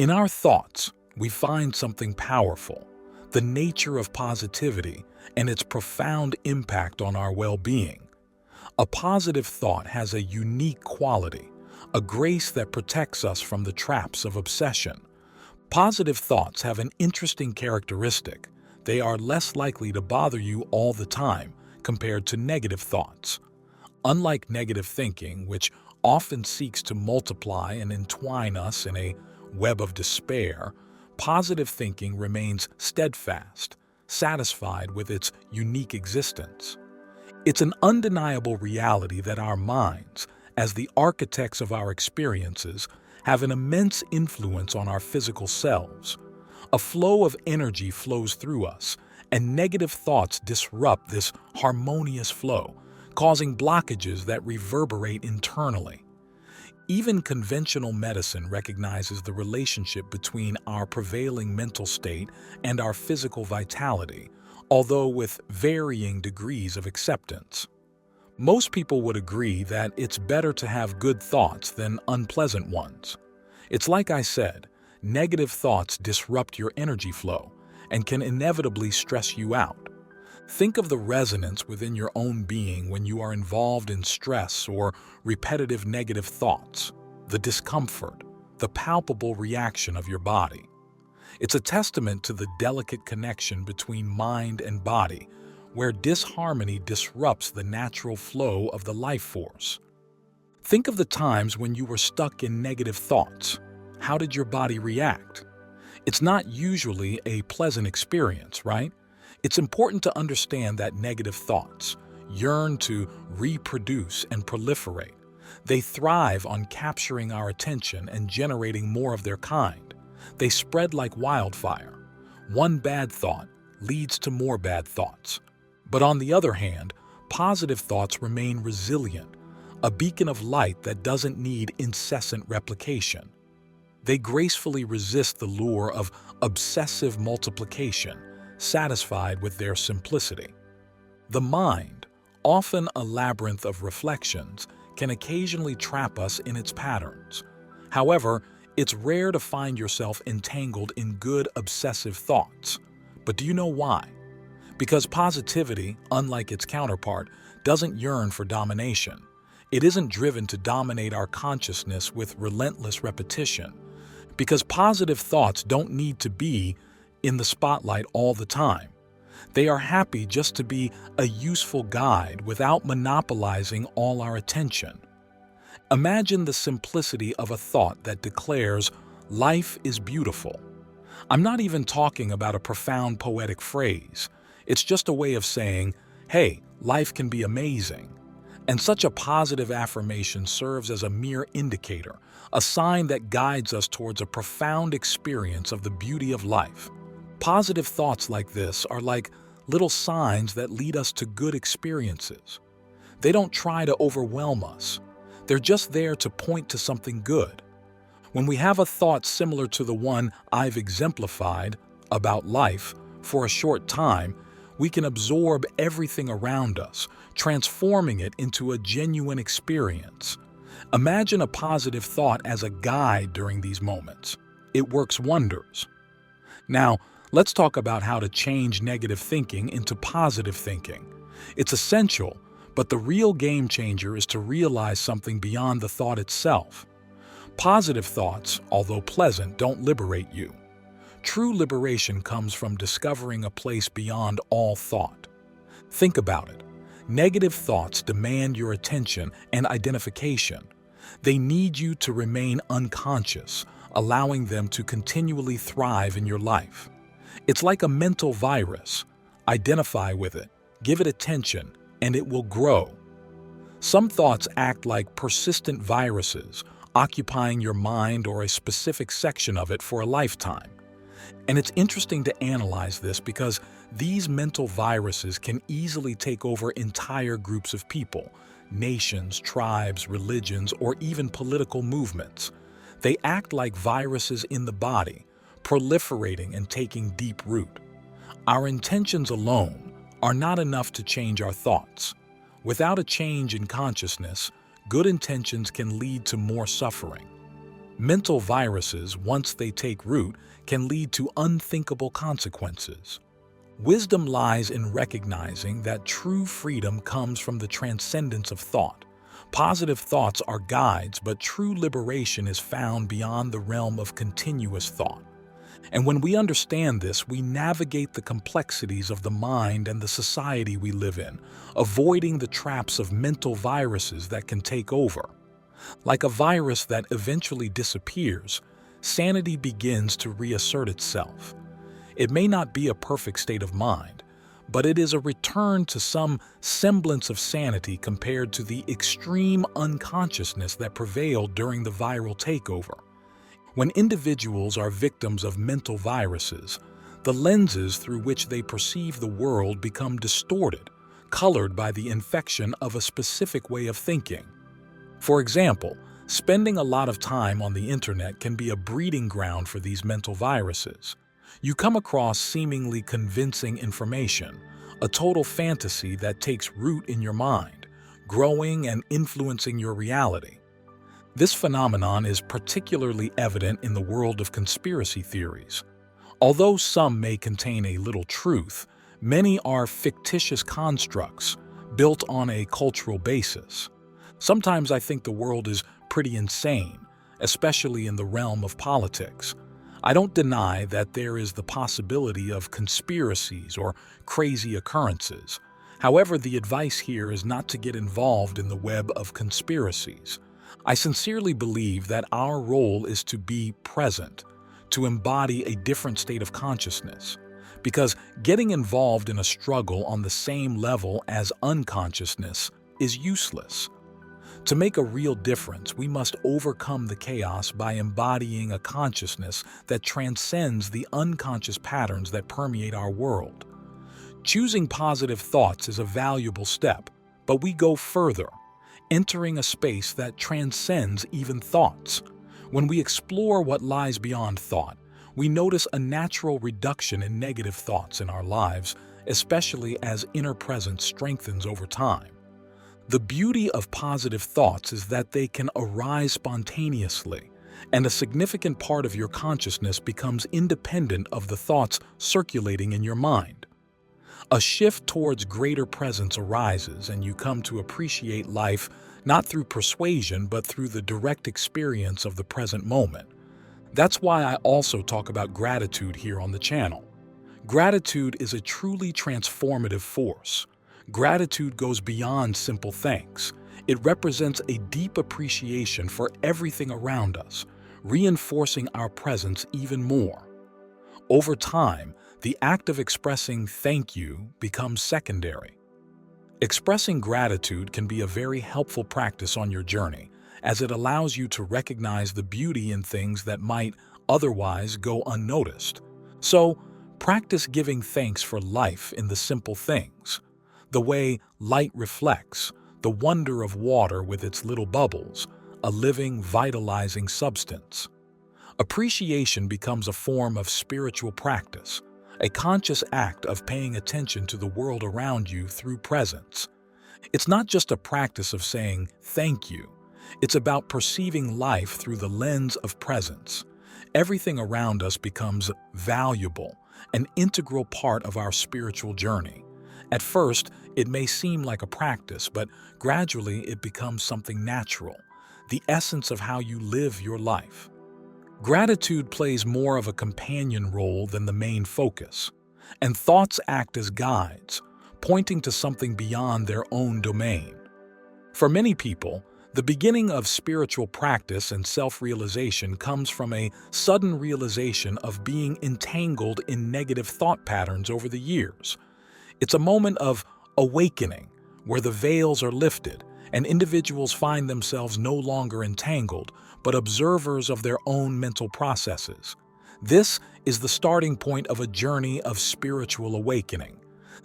In our thoughts, we find something powerful, the nature of positivity and its profound impact on our well-being. A positive thought has a unique quality, a grace that protects us from the traps of obsession. Positive thoughts have an interesting characteristic. They are less likely to bother you all the time compared to negative thoughts. Unlike negative thinking, which often seeks to multiply and entwine us in a web of despair, positive thinking remains steadfast, satisfied with its unique existence. It's an undeniable reality that our minds, as the architects of our experiences, have an immense influence on our physical selves. A flow of energy flows through us, and negative thoughts disrupt this harmonious flow, causing blockages that reverberate internally. Even conventional medicine recognizes the relationship between our prevailing mental state and our physical vitality, although with varying degrees of acceptance. Most people would agree that it's better to have good thoughts than unpleasant ones. It's like I said, negative thoughts disrupt your energy flow and can inevitably stress you out. Think of the resonance within your own being when you are involved in stress or repetitive negative thoughts, the discomfort, the palpable reaction of your body. It's a testament to the delicate connection between mind and body, where disharmony disrupts the natural flow of the life force. Think of the times when you were stuck in negative thoughts. How did your body react? It's not usually a pleasant experience, right? It's important to understand that negative thoughts yearn to reproduce and proliferate. They thrive on capturing our attention and generating more of their kind. They spread like wildfire. One bad thought leads to more bad thoughts. But on the other hand, positive thoughts remain resilient, a beacon of light that doesn't need incessant replication. They gracefully resist the lure of obsessive multiplication, satisfied with their simplicity. The mind, often a labyrinth of reflections, can occasionally trap us in its patterns. However, it's rare to find yourself entangled in good obsessive thoughts. But do you know why? Because positivity, unlike its counterpart, doesn't yearn for domination. It isn't driven to dominate our consciousness with relentless repetition. Because positive thoughts don't need to be in the spotlight all the time. They are happy just to be a useful guide without monopolizing all our attention. Imagine the simplicity of a thought that declares, "Life is beautiful." I'm not even talking about a profound poetic phrase. It's just a way of saying, hey, life can be amazing. And such a positive affirmation serves as a mere indicator, a sign that guides us towards a profound experience of the beauty of life. Positive thoughts like this are like little signs that lead us to good experiences. They don't try to overwhelm us. They're just there to point to something good. When we have a thought similar to the one I've exemplified about life for a short time, we can absorb everything around us, transforming it into a genuine experience. Imagine a positive thought as a guide during these moments. It works wonders. Now, let's talk about how to change negative thinking into positive thinking. It's essential, but the real game changer is to realize something beyond the thought itself. Positive thoughts, although pleasant, don't liberate you. True liberation comes from discovering a place beyond all thought. Think about it. Negative thoughts demand your attention and identification. They need you to remain unconscious, allowing them to continually thrive in your life. It's like a mental virus. Identify with it, give it attention, and it will grow. Some thoughts act like persistent viruses, occupying your mind or a specific section of it for a lifetime. And it's interesting to analyze this because these mental viruses can easily take over entire groups of people, nations, tribes, religions, or even political movements. They act like viruses in the body, proliferating and taking deep root. Our intentions alone are not enough to change our thoughts. Without a change in consciousness, good intentions can lead to more suffering. Mental viruses, once they take root, can lead to unthinkable consequences. Wisdom lies in recognizing that true freedom comes from the transcendence of thought. Positive thoughts are guides, but true liberation is found beyond the realm of continuous thought. And when we understand this, we navigate the complexities of the mind and the society we live in, avoiding the traps of mental viruses that can take over. Like a virus that eventually disappears, sanity begins to reassert itself. It may not be a perfect state of mind, but it is a return to some semblance of sanity compared to the extreme unconsciousness that prevailed during the viral takeover. When individuals are victims of mental viruses, the lenses through which they perceive the world become distorted, colored by the infection of a specific way of thinking. For example, spending a lot of time on the internet can be a breeding ground for these mental viruses. You come across seemingly convincing information, a total fantasy that takes root in your mind, growing and influencing your reality. This phenomenon is particularly evident in the world of conspiracy theories. Although some may contain a little truth, many are fictitious constructs built on a cultural basis. Sometimes I think the world is pretty insane, especially in the realm of politics. I don't deny that there is the possibility of conspiracies or crazy occurrences. However, the advice here is not to get involved in the web of conspiracies. I sincerely believe that our role is to be present, to embody a different state of consciousness, because getting involved in a struggle on the same level as unconsciousness is useless. To make a real difference, we must overcome the chaos by embodying a consciousness that transcends the unconscious patterns that permeate our world. Choosing positive thoughts is a valuable step, but we go further, entering a space that transcends even thoughts. When we explore what lies beyond thought, we notice a natural reduction in negative thoughts in our lives, especially as inner presence strengthens over time. The beauty of positive thoughts is that they can arise spontaneously, and a significant part of your consciousness becomes independent of the thoughts circulating in your mind. A shift towards greater presence arises, and you come to appreciate life not through persuasion but through the direct experience of the present moment. That's why I also talk about gratitude here on the channel. Gratitude is a truly transformative force. Gratitude goes beyond simple thanks. It represents a deep appreciation for everything around us, reinforcing our presence even more. Over time, the act of expressing thank you becomes secondary. Expressing gratitude can be a very helpful practice on your journey, as it allows you to recognize the beauty in things that might otherwise go unnoticed. So, practice giving thanks for life in the simple things. The way light reflects, the wonder of water with its little bubbles, a living, vitalizing substance. Appreciation becomes a form of spiritual practice, a conscious act of paying attention to the world around you through presence. It's not just a practice of saying thank you. It's about perceiving life through the lens of presence. Everything around us becomes valuable, an integral part of our spiritual journey. At first, it may seem like a practice, but gradually it becomes something natural, the essence of how you live your life. Gratitude plays more of a companion role than the main focus, and thoughts act as guides, pointing to something beyond their own domain. For many people, the beginning of spiritual practice and self-realization comes from a sudden realization of being entangled in negative thought patterns over the years. It's a moment of awakening, where the veils are lifted and individuals find themselves no longer entangled, but observers of their own mental processes. This is the starting point of a journey of spiritual awakening.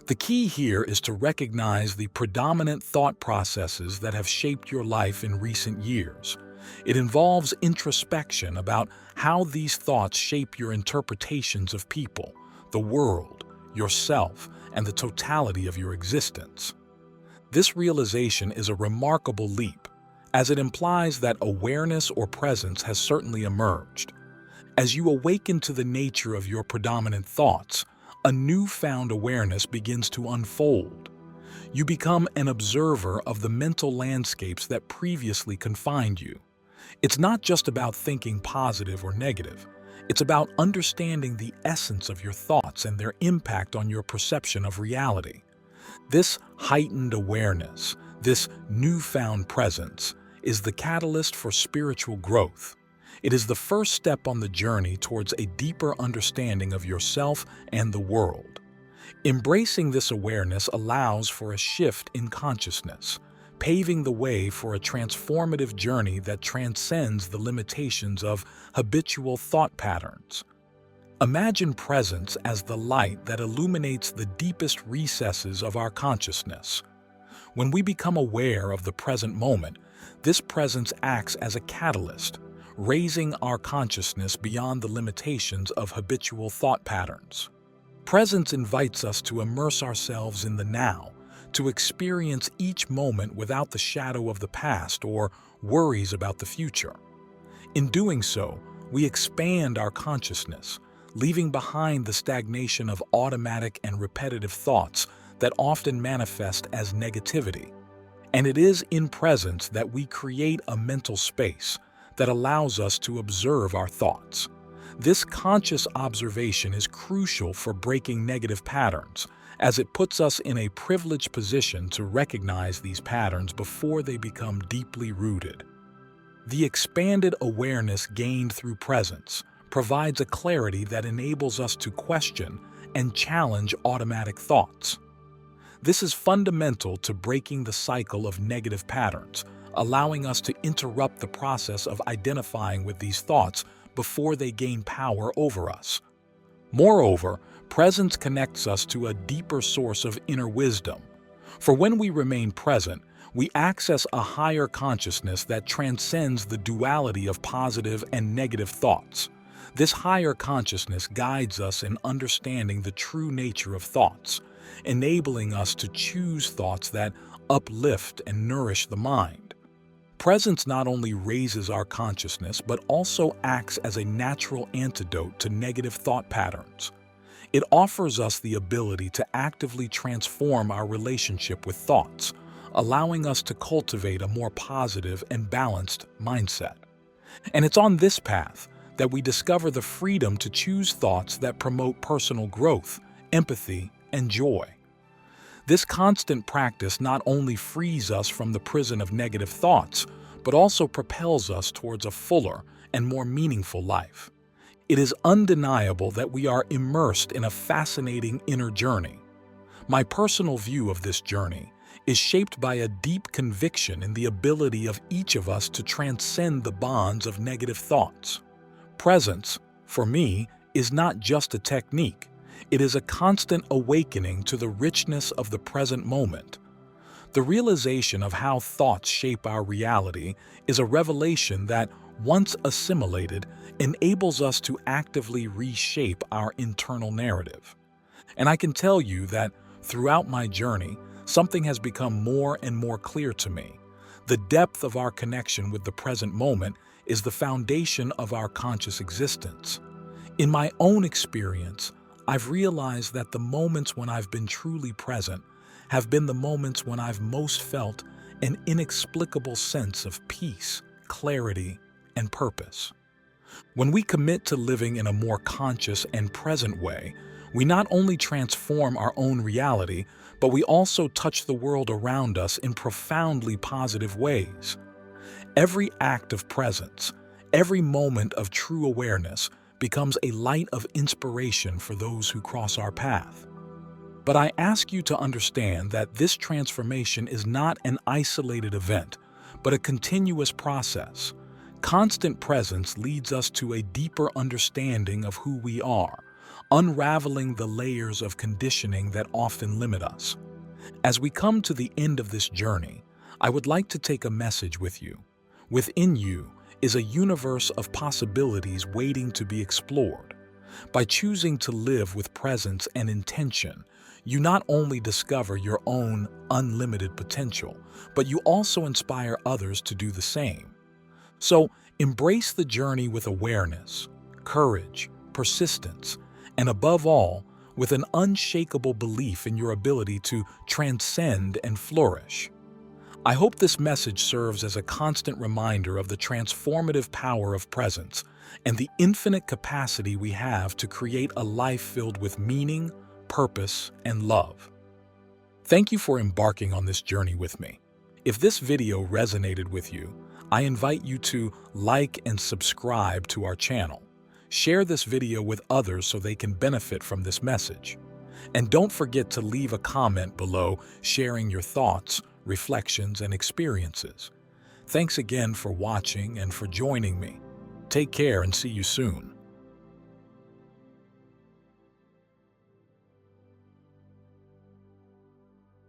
The key here is to recognize the predominant thought processes that have shaped your life in recent years. It involves introspection about how these thoughts shape your interpretations of people, the world, yourself, and the totality of your existence. This realization is a remarkable leap, as it implies that awareness or presence has certainly emerged. As you awaken to the nature of your predominant thoughts, a newfound awareness begins to unfold. You become an observer of the mental landscapes that previously confined you. It's not just about thinking positive or negative. It's about understanding the essence of your thoughts and their impact on your perception of reality. This heightened awareness, this newfound presence, is the catalyst for spiritual growth. It is the first step on the journey towards a deeper understanding of yourself and the world. Embracing this awareness allows for a shift in consciousness, paving the way for a transformative journey that transcends the limitations of habitual thought patterns. Imagine presence as the light that illuminates the deepest recesses of our consciousness. When we become aware of the present moment, this presence acts as a catalyst, raising our consciousness beyond the limitations of habitual thought patterns. Presence invites us to immerse ourselves in the now, to experience each moment without the shadow of the past or worries about the future. In doing so, we expand our consciousness, leaving behind the stagnation of automatic and repetitive thoughts that often manifest as negativity. And it is in presence that we create a mental space that allows us to observe our thoughts. This conscious observation is crucial for breaking negative patterns, as it puts us in a privileged position to recognize these patterns before they become deeply rooted. The expanded awareness gained through presence provides a clarity that enables us to question and challenge automatic thoughts. This is fundamental to breaking the cycle of negative patterns, allowing us to interrupt the process of identifying with these thoughts before they gain power over us. Moreover, presence connects us to a deeper source of inner wisdom. For when we remain present, we access a higher consciousness that transcends the duality of positive and negative thoughts. This higher consciousness guides us in understanding the true nature of thoughts, enabling us to choose thoughts that uplift and nourish the mind. Presence not only raises our consciousness, but also acts as a natural antidote to negative thought patterns. It offers us the ability to actively transform our relationship with thoughts, allowing us to cultivate a more positive and balanced mindset. And it's on this path that we discover the freedom to choose thoughts that promote personal growth, empathy, and joy. This constant practice not only frees us from the prison of negative thoughts, but also propels us towards a fuller and more meaningful life. It is undeniable that we are immersed in a fascinating inner journey. My personal view of this journey is shaped by a deep conviction in the ability of each of us to transcend the bonds of negative thoughts. Presence, for me, is not just a technique. It is a constant awakening to the richness of the present moment. The realization of how thoughts shape our reality is a revelation that, once assimilated, enables us to actively reshape our internal narrative. And I can tell you that throughout my journey, something has become more and more clear to me. The depth of our connection with the present moment is the foundation of our conscious existence. In my own experience, I've realized that the moments when I've been truly present have been the moments when I've most felt an inexplicable sense of peace, clarity, and purpose. When we commit to living in a more conscious and present way, we not only transform our own reality, but we also touch the world around us in profoundly positive ways. Every act of presence, every moment of true awareness becomes a light of inspiration for those who cross our path. But I ask you to understand that this transformation is not an isolated event, but a continuous process. Constant presence leads us to a deeper understanding of who we are, unraveling the layers of conditioning that often limit us. As we come to the end of this journey, I would like to take a message with you. Within you is a universe of possibilities waiting to be explored. By choosing to live with presence and intention, you not only discover your own unlimited potential, but you also inspire others to do the same. So, embrace the journey with awareness, courage, persistence, and above all, with an unshakable belief in your ability to transcend and flourish. I hope this message serves as a constant reminder of the transformative power of presence and the infinite capacity we have to create a life filled with meaning, purpose, and love. Thank you for embarking on this journey with me. If this video resonated with you, I invite you to like and subscribe to our channel. Share this video with others so they can benefit from this message. And don't forget to leave a comment below sharing your thoughts, reflections, and experiences. Thanks again for watching and for joining me. Take care and see you soon.